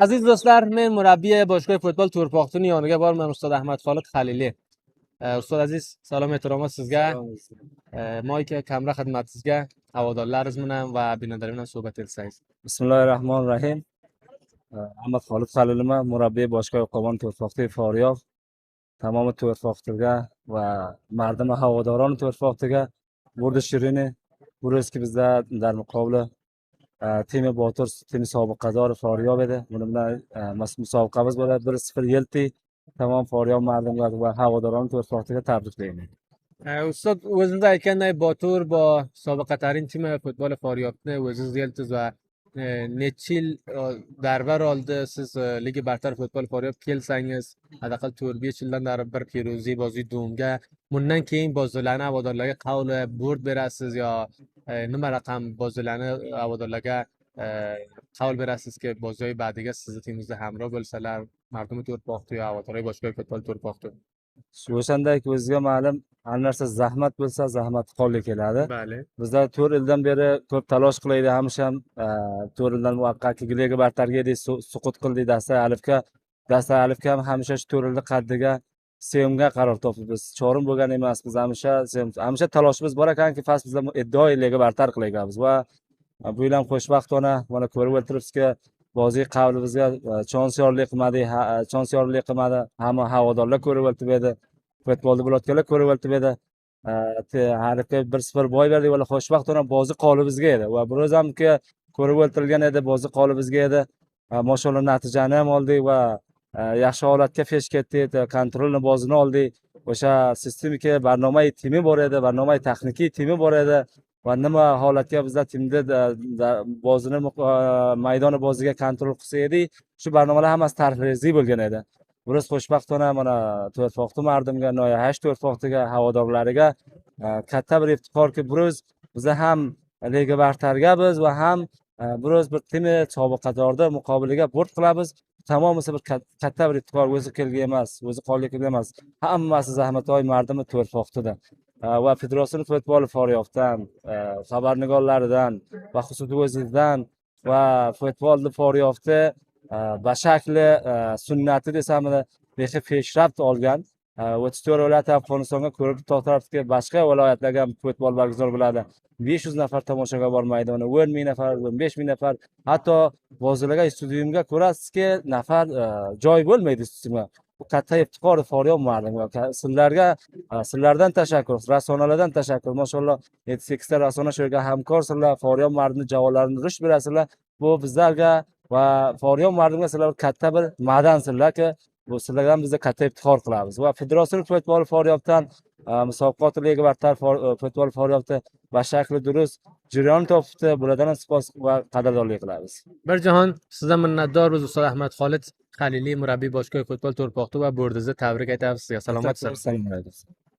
Aziz do'stlar, men murabbiy boshqo'y futbol To'rpoqtuni yoniga borman, Ustod Ahmad Xolid Xalili. Ustod aziz, salom e'tiromot sizga. Moyka kamra xizmatingizga, havodarlaringiz bilan va binodalar bilan suhbat etsangiz. Bismillahirrahmanirrahim. Ahmad Xolid Xaliliman, murabbiy boshqo'y Qo'mon To'rpoqti Faryov. Tamomi To'rpoqtiga va mardima havodaroni To'rpoqtiga burada shirini burası ki bizde در مقابل تیم باتور تیم سابقه‌دار فاریاب edi. Buni bilan musobaqamiz bo'ladi 1-0 yelti. Tamom Faryab mardimlar va havodaroni To'rpoqtiga tabriklayman. Ustod o'zingiz aytganday Botur bo sobiqatarin tim futbol Faryobni o'zingiz yeltiz va necha yil darbar oldi siz ligi bartar futbol Faryob kelsangiz hadaqal 4-5 yildan beri bir Feruziy bozi Do'mga bundan keyin bozlarni havodarlarga qavl bo'rd berasiz yo nima raqam bozlarni havodarlarga qavl berasizki bozyoy ba'diga sizni timingizda hamroh bo'lsalar mardum To'rpoqti yo havodarlar boshqa futbol To'rpoqti. O'shandagi o'ziga ma'lum har narsa zahmat bo'lsa zahmat qo'lga keladi. Bale. Bizlar 4 yildan beri ko'p talosh qilaydi, hamisha 4 yildan muvaqqat liga bartarga edi, suqut qildik Dasta alifga ham hamisha shu 4 yillik qaddiga sevimga qaror topdik. Biz chorim bo'lgan emasmiz, hamisha taloshimiz bor ekanki, faqat bizlar iddioi liga bartar qilayapmiz va bu yil ham xo'shvaqtona mana ko'rib o'tiribsizki, bozi qavlimizga chonsyorlik qilmadi, hamma havodarlar ko'rib o'tib edi, futbolni bilayotganlar ko'rib o'tib edi. Harifga 1-0 boy berdik va xo'shvaqtona bozi qolibizga edi va biroz hamki ko'rib o'tirilgan edi, bozi qolibizga edi. Mashallah natijani ham oldik va yaxshi holatga pesh ketdik, kontrolni bozini oldik. O'sha sistemiki barnomai timi bor edi, barnomai texniki timi bor edi. Va nima holatga bizlar timda bozini maydoni boziga kontrol qilsa edik, shu barnomalar hammasi tarixli bo'lgan edi. Biroz xo'shvaqtona mana To'rpoqti mardimga, noya 8 To'rpoqtiga havodorlariga katta bir iftiqorki, biroz biz ham liga bartargamiz va ham biroz bir tim sobiqadorda muqobiliga bo'rd qilamiz. Tamomisi bir katta bir iftiqor, o'zi kelgan emas, o'zi qolga kelgan emas. Hammasi zahmatoy mardimi To'rpoqtida. Va Federatsiya futboli Faryobdan, xabarnigorlaridan va xususiy o'zingizdan va futbolni Faryobda bashakli sunnati desammi, behi peshraft olgan 34 viloyat Afg'onistonga ko'rib tortibki, boshqa viloyatlarga ham futbol barguzor bo'ladi. 500 nafar tomoshaga bor maydoni, 10,000 nafar, 15,000 nafar, hatto bozorlarga studiumga ko'rasizki, nafar joy bo'lmaydi studiumga. Bu katta iftiqor Faryob mardimga. Sizlardan tashakkur, rasonalardan tashakkur. Mashallah 7-8 ta rasona shu yerga hamkor sizlar, Faryob mardimning javonlarini rush berasizlar. Bu bizlarga va Faryob mardimga sizlar katta bir ma'dansizlarki, bu sizlardan bizga katta iftixor qilamiz. Va Federatsiya futboli Faryobdan musobaqat liga bartar futbol Faryobda bashakli durust jarayon topibdi. Bulardan sport va qadrdonlik qilamiz. Bir jahon sizdan minnatdormiz Ustod Ahmad Xolid Xalili, murabbiy boshqo'y futbol To'rpoqti va bo'rdingizni tabrik aytamiz. Salomat. Assalomu alaykum.